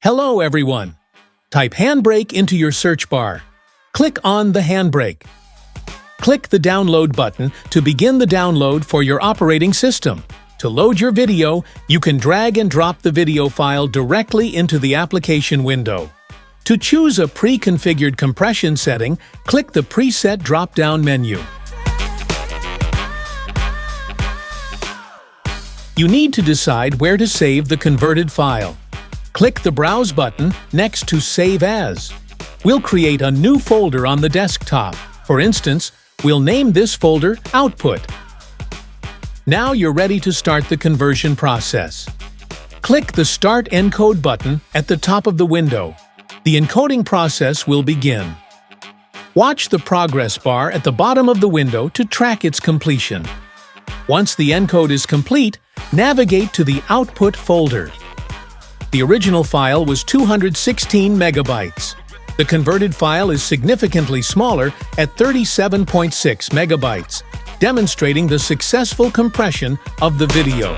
Hello everyone! Type handbrake into your search bar. Click on the handbrake. Click the download button to begin the download for your operating system. To load your video, you can drag and drop the video file directly into the application window. To choose a pre-configured compression setting, click the Preset drop-down menu. You need to decide where to save the converted file. Click the Browse button next to Save As. We'll create a new folder on the desktop. For instance, we'll name this folder Output. Now you're ready to start the conversion process. Click the Start Encode button at the top of the window. The encoding process will begin. Watch the progress bar at the bottom of the window to track its completion. Once the encode is complete, navigate to the Output folder. The original file was 216 megabytes. The converted file is significantly smaller at 37.6 megabytes, demonstrating the successful compression of the video.